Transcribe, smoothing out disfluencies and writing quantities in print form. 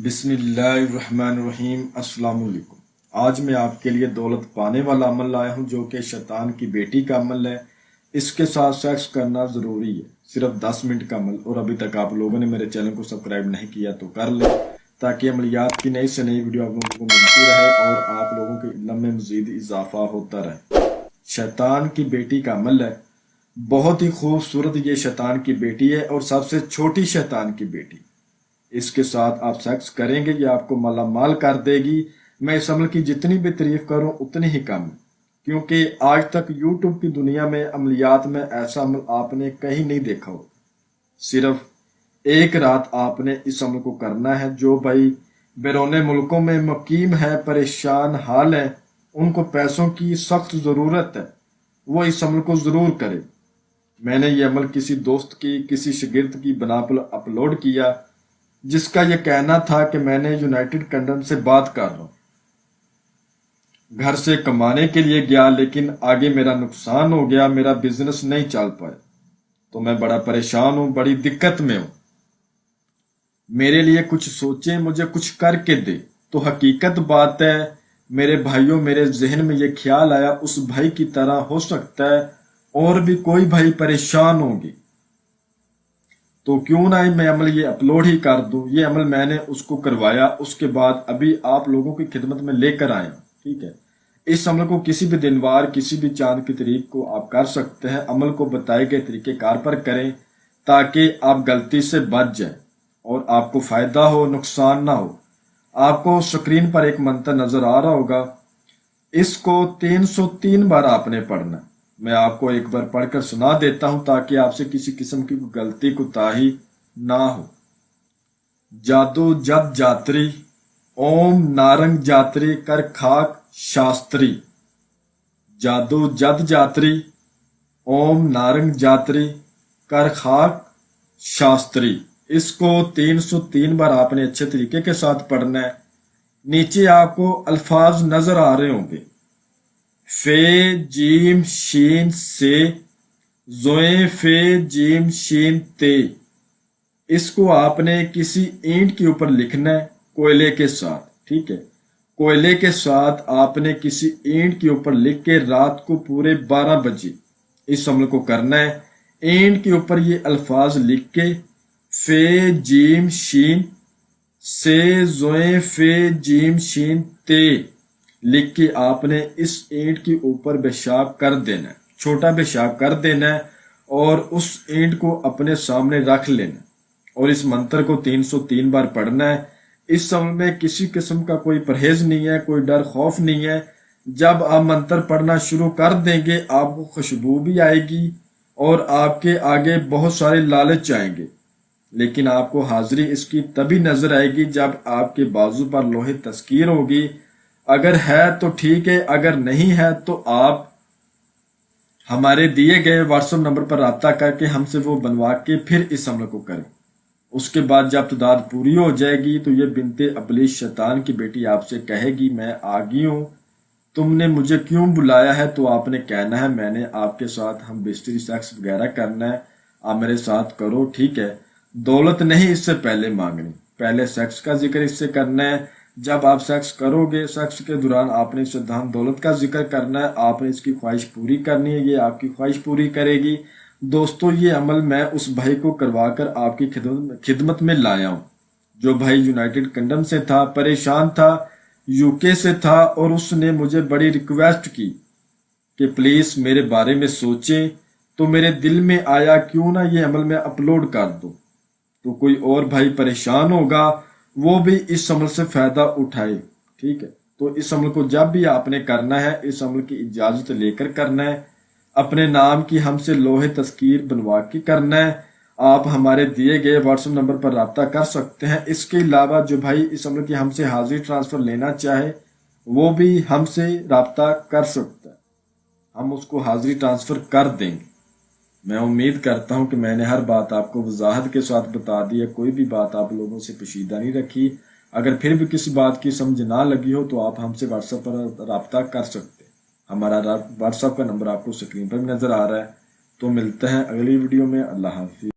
بسم اللہ الرحمن الرحیم۔ السلام علیکم۔ آج میں آپ کے لیے دولت پانے والا عمل لایا ہوں جو کہ شیطان کی بیٹی کا عمل ہے۔ اس کے ساتھ سیکس کرنا ضروری ہے، صرف 10 منٹ کا عمل، اور ابھی تک آپ لوگوں نے میرے چینل کو سبسکرائب نہیں کیا تو کر لیں تاکہ عملیات کی نئی سے نئی ویڈیو آپ لوگوں کو ملتی رہے اور آپ لوگوں کے علم میں مزید اضافہ ہوتا رہے۔ شیطان کی بیٹی کا عمل ہے، بہت ہی خوبصورت یہ شیطان کی بیٹی ہے اور سب سے چھوٹی شیطان کی بیٹی۔ اس کے ساتھ آپ سیکس کریں گے، یہ آپ کو مالا مال کر دے گی۔ میں اس عمل کی جتنی بھی تعریف کروں اتنی ہی کم ہے، کیونکہ آج تک یوٹیوب کی دنیا میں عملیات میں ایسا عمل آپ نے کہیں نہیں دیکھا ہو۔ صرف ایک رات آپ نے اس عمل کو کرنا ہے۔ جو بھائی بیرون ملکوں میں مقیم ہے، پریشان حال ہے، ان کو پیسوں کی سخت ضرورت ہے، وہ اس عمل کو ضرور کرے۔ میں نے یہ عمل کسی دوست کی، کسی شاگرد کی بنا پر اپلوڈ کیا، جس کا یہ کہنا تھا کہ میں نے یونائٹڈ کنگڈم سے بات کر رہا ہوں، گھر سے کمانے کے لیے گیا، لیکن آگے میرا نقصان ہو گیا، میرا بزنس نہیں چل پایا، تو میں بڑا پریشان ہوں، بڑی دقت میں ہوں، میرے لیے کچھ سوچیں، مجھے کچھ کر کے دے۔ تو حقیقت بات ہے میرے بھائیوں، میرے ذہن میں یہ خیال آیا اس بھائی کی طرح ہو سکتا ہے اور بھی کوئی بھائی پریشان ہوں گے، تو کیوں نہ میں عمل یہ اپلوڈ ہی کر دوں۔ یہ عمل میں نے اس کو کروایا، اس کے بعد ابھی آپ لوگوں کی خدمت میں لے کر آیا ہوں، ٹھیک ہے۔ اس عمل کو کسی بھی دن وار، کسی بھی چاند کی تاریخ کو آپ کر سکتے ہیں۔ عمل کو بتائے گئے طریقہ کار پر کریں تاکہ آپ غلطی سے بچ جائیں اور آپ کو فائدہ ہو، نقصان نہ ہو۔ آپ کو سکرین پر ایک منتر نظر آ رہا ہوگا، اس کو 303 بار آپ نے پڑھنا ہے۔ میں آپ کو ایک بار پڑھ کر سنا دیتا ہوں تاکہ آپ سے کسی قسم کی غلطی کوتاہی نہ ہو۔ جادو جد جاتری اوم نارنگ جاتری کر خاک شاستری۔ جادو جد جاتری اوم نارنگ جاتری کر خاک شاستری۔ اس کو 303 بار آپ نے اچھے طریقے کے ساتھ پڑھنا ہے۔ نیچے آپ کو الفاظ نظر آ رہے ہوں گے، فے جیم شین سے، زوئیں فے جیم شین تے۔ اس کو آپ نے کسی اینٹ کے اوپر لکھنا ہے کوئلے کے ساتھ، ٹھیک ہے۔ کوئلے کے ساتھ آپ نے کسی اینٹ کے اوپر لکھ کے رات کو پورے 12 بجے اس عمل کو کرنا ہے۔ اینٹ کے اوپر یہ الفاظ لکھ کے فے جیم شین سے، زوئیں فے جیم شین تے لکھ کے آپ نے اس اینٹ کے اوپر پیشاب کر دینا ہے، چھوٹا پیشاب کر دینا ہے، اور اس اینٹ کو اپنے سامنے رکھ لینا ہے اور اس منتر کو 303 بار پڑھنا ہے۔ اس عمل میں کسی قسم کا کوئی پرہیز نہیں ہے، کوئی ڈر خوف نہیں ہے۔ جب آپ منتر پڑھنا شروع کر دیں گے آپ کو خوشبو بھی آئے گی اور آپ کے آگے بہت سارے لالچ آئیں گے، لیکن آپ کو حاضری اس کی تبھی نظر آئے گی جب آپ کے بازو پر لوہے تذکیر ہوگی۔ اگر ہے تو ٹھیک ہے، اگر نہیں ہے تو آپ ہمارے دیے گئے واٹس ایپ نمبر پر رابطہ کر کے ہم سے وہ بنوا کے پھر اس عمل کو کریں۔ اس کے بعد جب تعداد پوری ہو جائے گی تو یہ بنت ابلیس شیطان کی بیٹی آپ سے کہے گی میں آ گئی ہوں، تم نے مجھے کیوں بلایا ہے؟ تو آپ نے کہنا ہے میں نے آپ کے ساتھ ہم بستری سیکس وغیرہ کرنا ہے، آپ میرے ساتھ کرو، ٹھیک ہے۔ دولت نہیں اس سے پہلے مانگنی، پہلے سیکس کا ذکر اس سے کرنا ہے۔ جب آپ سیکس کرو گے، سیکس کے دوران آپ نے اس سے دھن دولت کا ذکر کرنا ہے، آپ نے اس کی خواہش پوری کرنی ہے، یہ آپ کی خواہش پوری کرے گی۔ دوستو یہ عمل میں اس بھائی کو کروا کر آپ کی خدمت میں لایا ہوں، جو بھائی یونائٹڈ کنگڈم سے تھا، پریشان تھا، یو کے سے تھا، اور اس نے مجھے بڑی ریکویسٹ کی کہ پلیز میرے بارے میں سوچیں۔ تو میرے دل میں آیا کیوں نہ یہ عمل میں اپلوڈ کر دوں، تو کوئی اور بھائی پریشان ہوگا وہ بھی اس عمل سے فائدہ اٹھائے، ٹھیک ہے۔ تو اس عمل کو جب بھی آپ نے کرنا ہے اس عمل کی اجازت لے کر کرنا ہے، اپنے نام کی ہم سے لوہے تذکیر بنوا کے کرنا ہے۔ آپ ہمارے دیے گئے واٹس ایپ نمبر پر رابطہ کر سکتے ہیں۔ اس کے علاوہ جو بھائی اس عمل کی ہم سے حاضری ٹرانسفر لینا چاہے وہ بھی ہم سے رابطہ کر سکتا ہے، ہم اس کو حاضری ٹرانسفر کر دیں گے۔ میں امید کرتا ہوں کہ میں نے ہر بات آپ کو وضاحت کے ساتھ بتا دی ہے، کوئی بھی بات آپ لوگوں سے پوشیدہ نہیں رکھی۔ اگر پھر بھی کسی بات کی سمجھ نہ لگی ہو تو آپ ہم سے واٹس ایپ پر رابطہ کر سکتے ہیں۔ ہمارا واٹس ایپ کا نمبر آپ کو سکرین پر بھی نظر آ رہا ہے۔ تو ملتے ہیں اگلی ویڈیو میں۔ اللہ حافظ۔